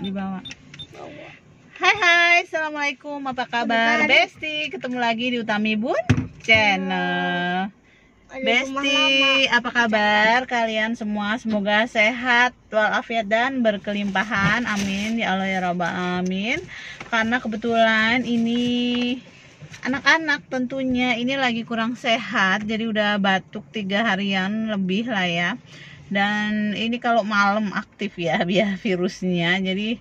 dibawa. Hai, assalamualaikum, apa kabar Besti? Ketemu lagi di Utami Bun Channel. Besti, apa kabar kalian semua? Semoga sehat, walafiat dan berkelimpahan. Amin ya Allah ya Rabbal alamin. Karena kebetulan ini anak-anak tentunya ini lagi kurang sehat, jadi udah batuk 3 harian lebih lah ya. Dan ini kalau malam aktif ya biar virusnya, jadi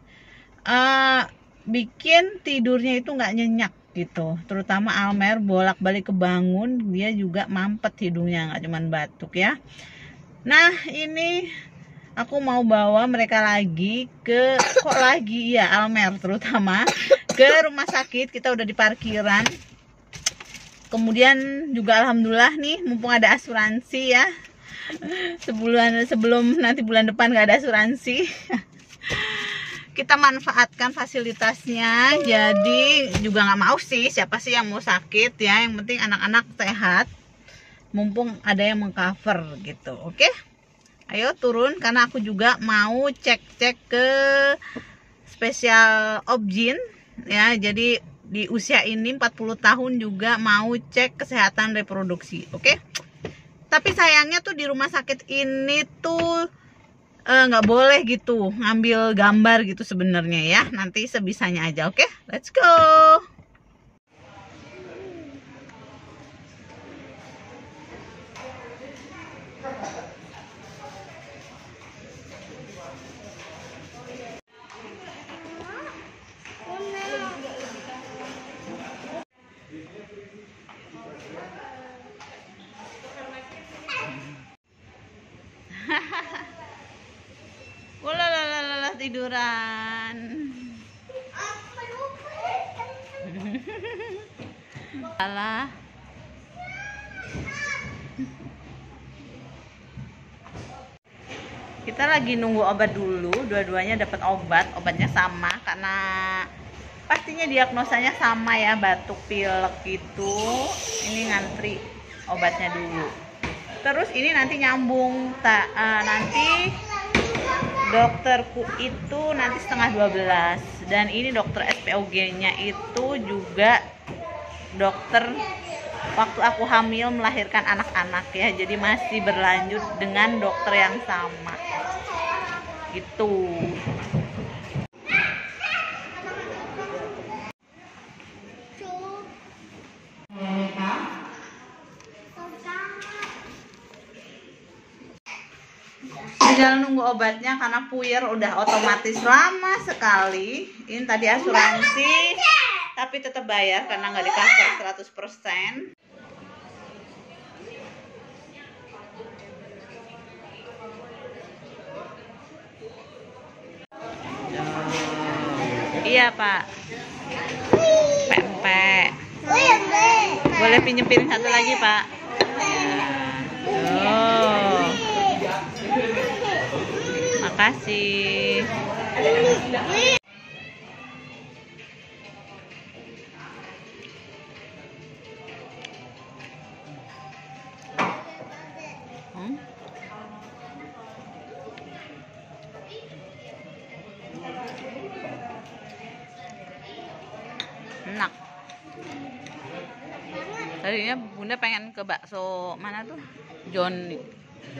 bikin tidurnya itu nggak nyenyak gitu. Terutama Almer bolak-balik kebangun, dia juga mampet hidungnya, nggak cuman batuk ya. Nah ini aku mau bawa mereka lagi ke Almer terutama ke rumah sakit. Kita udah di parkiran. Kemudian juga alhamdulillah nih, mumpung ada asuransi ya, sebelum nanti bulan depan nggak ada asuransi, kita manfaatkan fasilitasnya. Jadi juga nggak mau sih, siapa sih yang mau sakit ya, yang penting anak-anak sehat, mumpung ada yang mengcover gitu. Oke, ayo turun, karena aku juga mau cek-cek ke spesial objin ya. Jadi di usia ini 40 tahun juga mau cek kesehatan reproduksi. Oke, tapi sayangnya tuh di rumah sakit ini tuh nggak boleh gitu ngambil gambar gitu sebenarnya ya. Nanti sebisanya aja. Oke, let's go. Walalalala, tiduran. Alah. Kita lagi nunggu obat dulu, dua-duanya dapat obat, obatnya sama karena pastinya diagnosanya sama ya, batuk pilek gitu. Ini ngantri obatnya dulu. Terus ini nanti nyambung, nanti dokterku itu nanti setengah 12, dan ini dokter SPOG-nya itu juga dokter waktu aku hamil melahirkan anak-anak ya, jadi masih berlanjut dengan dokter yang sama gitu. Tinggal nunggu obatnya karena puyer udah otomatis lama sekali. Ini tadi asuransi, tapi tetap bayar karena nggak di-cover 100%. Iya Pak, pempek. Boleh pinjem piring satu lagi Pak? Oh, makasih. Enak. Tadinya Bunda pengen ke bakso mana tuh?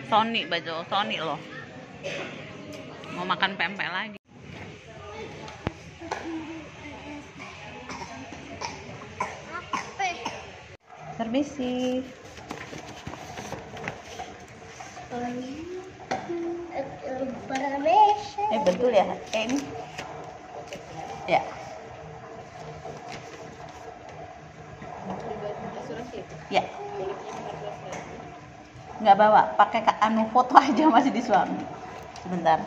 Sony loh. Mau makan pempek lagi. Permisi. Betul ya? Ini. Ya. Ya. Nggak bawa, pakai foto aja masih di suami. Sebentar.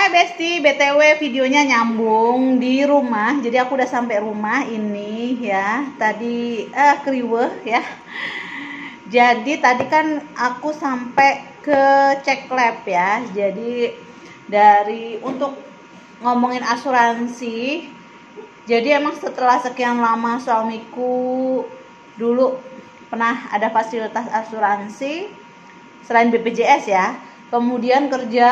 Hai Besti, BTW videonya nyambung di rumah. Jadi aku udah sampai rumah ini ya. Tadi kriweh ya. Jadi tadi kan aku sampai ke cek lab ya. Jadi untuk ngomongin asuransi. Jadi emang setelah sekian lama suamiku dulu pernah ada fasilitas asuransi selain BPJS ya. Kemudian kerja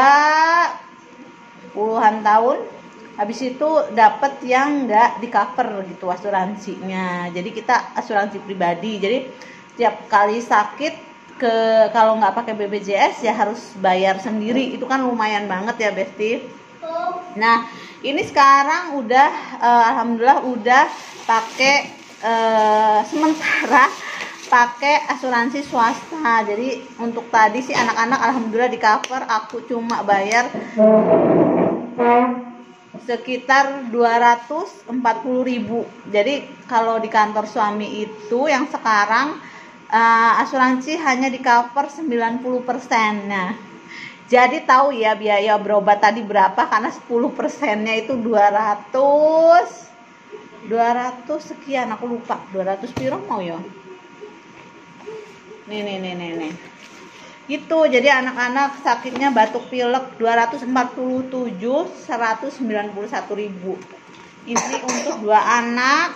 puluhan tahun, habis itu dapat yang nggak di cover gitu asuransinya. Jadi kita asuransi pribadi, jadi tiap kali sakit kalau nggak pakai BPJS ya harus bayar sendiri. Itu kan lumayan banget ya Besti. Nah ini sekarang udah alhamdulillah udah pakai sementara pakai asuransi swasta. Jadi untuk tadi sih anak-anak alhamdulillah di cover, aku cuma bayar sekitar 240.000. Jadi kalau di kantor suami itu yang sekarang asuransi hanya di cover 90%. Nah, jadi tahu ya biaya berobat tadi berapa, karena 10%-nya itu 200 sekian, aku lupa 200 piro mau ya. Nih. Gitu, jadi anak-anak sakitnya batuk pilek 247, 191.000. Ini untuk 2 anak,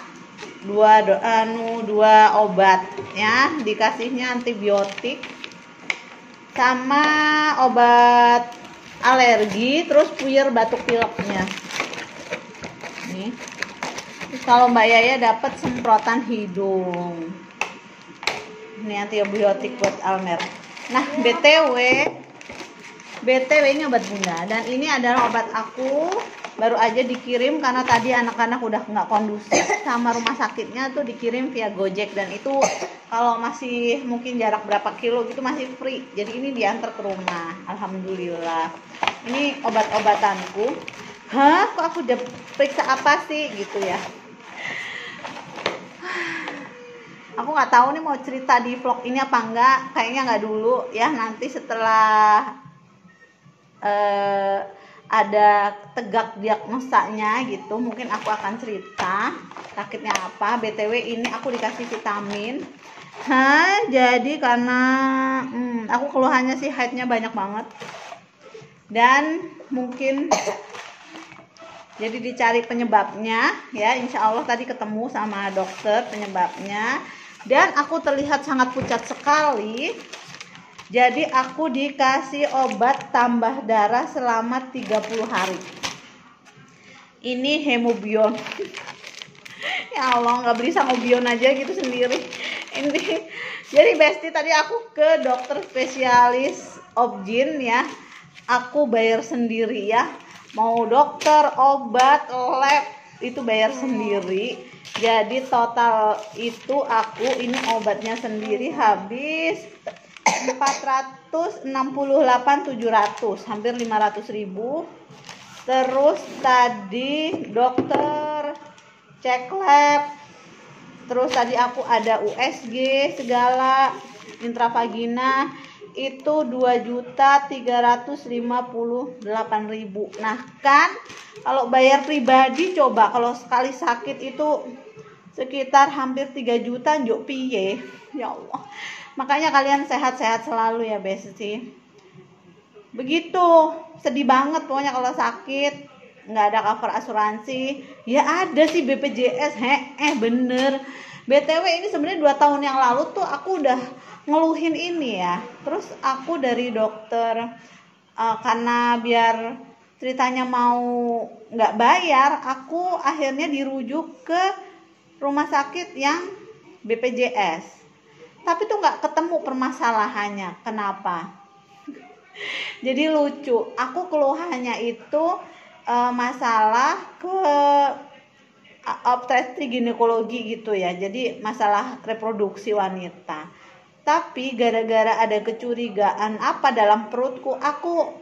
2 obat ya, dikasihnya antibiotik sama obat alergi, terus puyer batuk pileknya. Nih. Terus kalau Mbak Yaya dapat semprotan hidung. Ini antibiotik buat Almer. Nah, BTW ini obat Bunda, dan ini adalah obat aku baru aja dikirim karena tadi anak-anak udah nggak kondusif sama rumah sakitnya tuh, dikirim via Gojek, dan itu kalau masih mungkin jarak berapa kilo gitu masih free. Jadi ini diantar ke rumah, alhamdulillah. Ini obat-obatanku. Kok aku udah periksa apa sih gitu ya. Aku nggak tahu nih mau cerita di vlog ini apa enggak, kayaknya nggak dulu ya, nanti setelah ada tegak diagnosanya gitu mungkin aku akan cerita sakitnya apa. BTW ini aku dikasih vitamin. Jadi karena aku keluhannya sih haidnya banyak banget, dan mungkin jadi dicari penyebabnya ya. Insya Allah tadi ketemu sama dokter penyebabnya, dan aku terlihat sangat pucat sekali. Jadi aku dikasih obat tambah darah selama 30 hari. Ini Hemobion. Ya Allah, nggak beli Sangobion aja gitu sendiri. Ini jadi Besti, tadi aku ke dokter spesialis Objin ya. Aku bayar sendiri ya. Mau dokter, obat, lab itu bayar sendiri. Jadi total itu aku ini obatnya sendiri habis 468.700, hampir 500.000. Terus tadi dokter cek lab, terus tadi aku ada USG segala, intravagina itu 2.358.000. Nah kan kalau bayar pribadi coba kalau sekali sakit itu sekitar hampir 3 juta njuk piye. Ya Allah, makanya kalian sehat-sehat selalu ya Besti. Begitu, sedih banget pokoknya kalau sakit nggak ada cover asuransi. Ya ada sih BPJS, bener. BTW ini sebenarnya 2 tahun yang lalu tuh aku udah ngeluhin ini ya. Terus aku dari dokter karena biar ceritanya mau nggak bayar, aku akhirnya dirujuk ke rumah sakit yang BPJS. Tapi tuh nggak ketemu permasalahannya. Kenapa? Jadi lucu. Aku keluhannya itu masalah ke obstetri ginekologi gitu ya. Jadi masalah reproduksi wanita. Tapi gara-gara ada kecurigaan apa dalam perutku, aku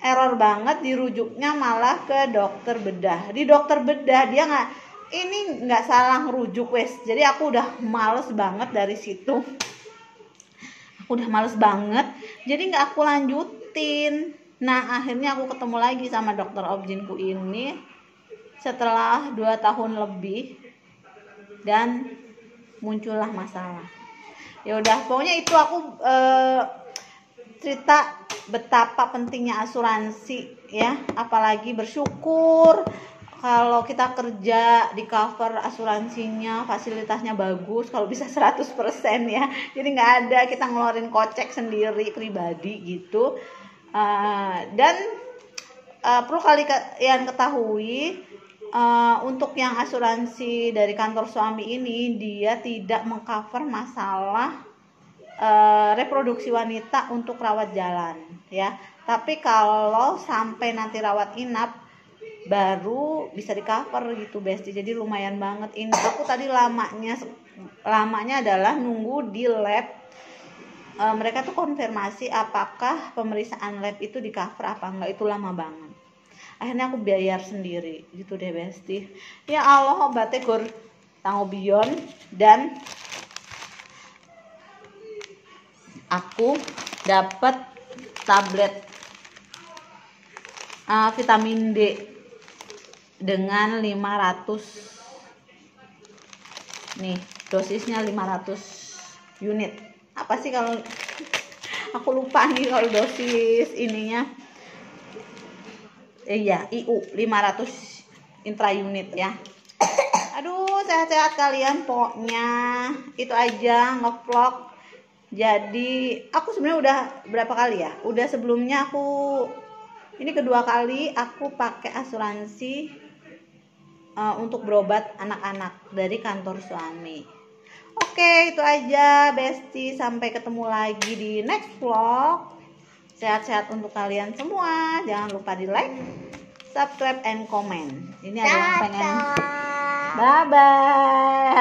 error banget, dirujuknya malah ke dokter bedah. Di dokter bedah dia nggak salah ngerujuk wes. Jadi aku udah males banget dari situ. Aku udah males banget. Jadi nggak aku lanjutin. Nah, akhirnya aku ketemu lagi sama dokter objinku ini setelah 2 tahun lebih dan muncullah masalah. Ya udah, pokoknya itu aku cerita betapa pentingnya asuransi ya, apalagi bersyukur kalau kita kerja di cover asuransinya, fasilitasnya bagus, kalau bisa 100% ya. Jadi nggak ada kita ngeluarin kocek sendiri pribadi gitu. Dan perlu kalian ketahui, untuk yang asuransi dari kantor suami ini dia tidak mengcover masalah reproduksi wanita untuk rawat jalan ya. Tapi kalau sampai nanti rawat inap baru bisa di cover gitu Besti. Jadi lumayan banget ini. Aku tadi lamanya adalah nunggu di lab. Mereka tuh konfirmasi apakah pemeriksaan lab itu di cover apa enggak, itu lama banget. Akhirnya aku bayar sendiri gitu deh Besti. Ya Allah, obatnya gur tanggobion, dan aku dapat tablet vitamin D dengan 500 nih, dosisnya 500 unit. Apa sih kalau aku lupa nih kalau dosis ininya. Iya, IU 500 intra-unit ya. Aduh, sehat-sehat kalian pokoknya. Itu aja ngevlog. Jadi aku sebenarnya udah berapa kali ya? Udah sebelumnya ini kedua kali aku pakai asuransi untuk berobat anak-anak dari kantor suami. Oke, itu aja Besti. Sampai ketemu lagi di next vlog. Sehat-sehat untuk kalian semua. Jangan lupa di like, subscribe, and comment. Ini ada yang pengen. Bye-bye.